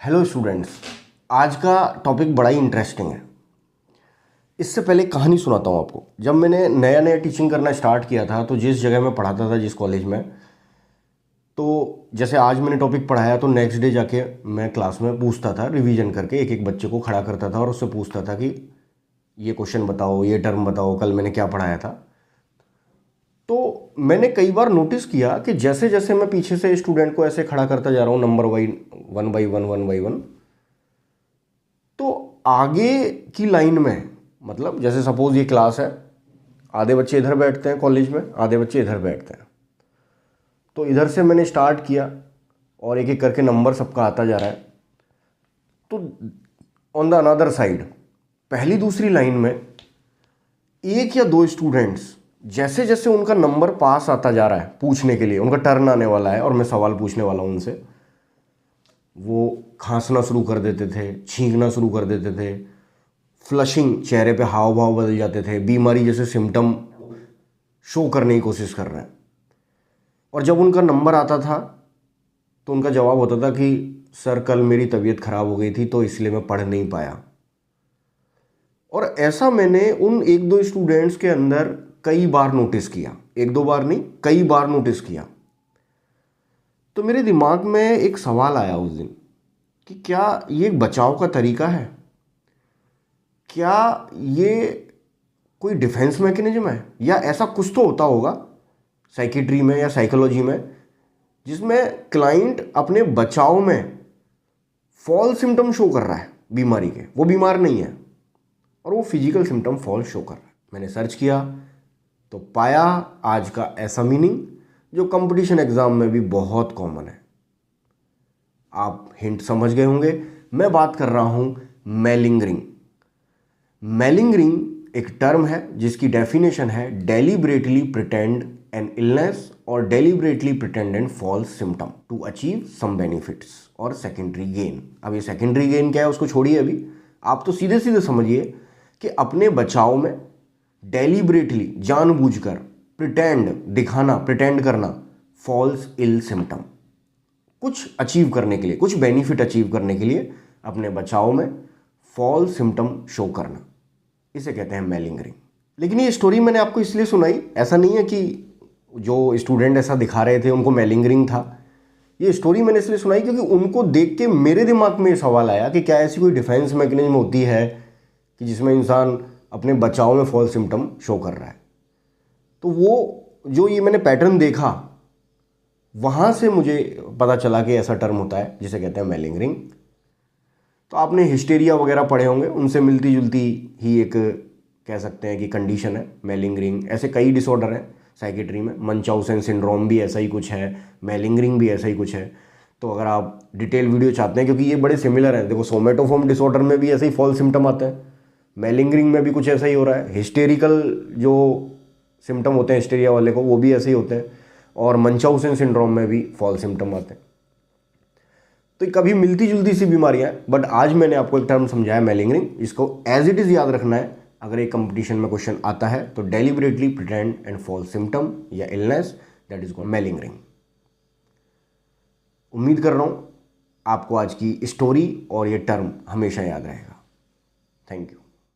Hello students, आज का topic बड़ा ही इंटरेस्टिंग है। इससे पहले कहानी सुनाता हूँ आपको। जब मैंने नया नया टीचिंग करना स्टार्ट किया था तो जिस जगह मैं पढ़ाता था, जिस कॉलेज में, तो जैसे आज मैंने टॉपिक पढ़ाया तो नेक्स्ट डे जाके मैं क्लास में पूछता था, रिवीजन करके एक एक बच्चे को खड़ा करता था और उससे पूछता था कि ये क्वेश्चन बताओ, ये टर्म बताओ, कल मैंने क्या पढ़ाया था। तो मैंने कई बार नोटिस किया कि जैसे जैसे मैं पीछे से स्टूडेंट को ऐसे खड़ा करता जा रहा हूँ, number wise, one by one, तो आगे की लाइन में, मतलब जैसे सपोज ये क्लास है, आधे बच्चे इधर बैठते हैं कॉलेज में, आधे बच्चे इधर बैठते हैं। तो इधर से मैंने स्टार्ट किया और एक एक करके नंबर सबका आता जा रहा है। तो ऑन द अनदर साइड, पहली दूसरी लाइन में एक या दो स्टूडेंट्स, जैसे जैसे उनका नंबर पास आता जा रहा है, पूछने के लिए उनका टर्न आने वाला है और मैं सवाल पूछने वाला हूं उनसे, वो खांसना शुरू कर देते थे, छींकना शुरू कर देते थे, फ्लशिंग, चेहरे पे हाव भाव बदल जाते थे, बीमारी जैसे सिम्टम शो करने की कोशिश कर रहे हैं। और जब उनका नंबर आता था तो उनका जवाब होता था कि सर कल मेरी तबीयत खराब हो गई थी तो इसलिए मैं पढ़ नहीं पाया। और ऐसा मैंने उन एक दो स्टूडेंट्स के अंदर कई बार नोटिस किया, एक दो बार नहीं, कई बार नोटिस किया। तो मेरे दिमाग में एक सवाल आया उस दिन कि क्या ये एक बचाव का तरीका है? क्या ये कोई डिफेंस मैकेनिज्म है? या ऐसा कुछ तो होता होगा साइकेट्री में या साइकोलॉजी में जिसमें क्लाइंट अपने बचाव में फॉल्स सिम्टम शो कर रहा है बीमारी के, वो बीमार नहीं है और वो फिजिकल सिम्टम फॉल्स शो कर रहा है। मैंने सर्च किया तो पाया आज का ऐसा मीनिंग जो कंपटीशन एग्जाम में भी बहुत कॉमन है। आप हिंट समझ गए होंगे, मैं बात कर रहा हूं मेलिंगरिंग। मेलिंगरिंग एक टर्म है जिसकी डेफिनेशन है डेलिबरेटली प्रिटेंड एन इलनेस और deliberately pretend and false symptom to achieve some benefits और सेकेंडरी गेन। अब ये सेकेंडरी गेन क्या है उसको छोड़िए, अभी आप तो सीधे सीधे समझिए कि अपने बचाव में डेलिबरेटली, जानबूझकर, प्रिटेंड, दिखाना, प्रिटेंड करना, फॉल्स इल सिम्टम, कुछ अचीव करने के लिए, कुछ बेनिफिट अचीव करने के लिए अपने बचाव में फॉल्स सिम्टम शो करना, इसे कहते हैं मेलिंगरिंग। लेकिन ये स्टोरी मैंने आपको इसलिए सुनाई, ऐसा नहीं है कि जो स्टूडेंट ऐसा दिखा रहे थे उनको मेलिंगरिंग था। ये स्टोरी मैंने इसलिए सुनाई क्योंकि उनको देख के मेरे दिमाग में ये सवाल आया कि क्या ऐसी कोई डिफेंस मैकेनिज्म होती है कि जिसमें इंसान अपने बचाव में फॉल्स सिम्टम शो कर रहा है। तो वो जो ये मैंने पैटर्न देखा, वहाँ से मुझे पता चला कि ऐसा टर्म होता है जिसे कहते हैं मेलिंगरिंग। तो आपने हिस्टेरिया वगैरह पढ़े होंगे, उनसे मिलती जुलती ही एक कह सकते हैं कि कंडीशन है मेलिंगरिंग। ऐसे कई डिसऑर्डर हैं साइकेट्री में, मंचाउसन सिंड्रोम भी ऐसा ही कुछ है, मेलिंगरिंग भी ऐसा ही कुछ है। तो अगर आप डिटेल वीडियो चाहते हैं, क्योंकि ये बड़े सिमिलर हैं, देखो सोमेटोफॉर्म डिसऑर्डर में भी ऐसे ही फॉल्स सिम्टम आते हैं, मेलिंगरिंग में भी कुछ ऐसा ही हो रहा है, हिस्टेरिकल जो सिम्टम होते हैं हिस्टेरिया वाले को वो भी ऐसे ही होते हैं, और मंचाउसन सिंड्रोम में भी फॉल्स सिम्टम आते हैं। तो कभी मिलती जुलती सी बीमारियां हैं, बट आज मैंने आपको एक टर्म समझाया मेलिंगरिंग, इसको एज इट इज़ याद रखना है। अगर एक कंपटीशन में क्वेश्चन आता है तो deliberately pretend and false symptom या illness, that is called malingering. उम्मीद कर रहा हूं आपको आज की स्टोरी और ये टर्म हमेशा याद रहेगा। Thank you.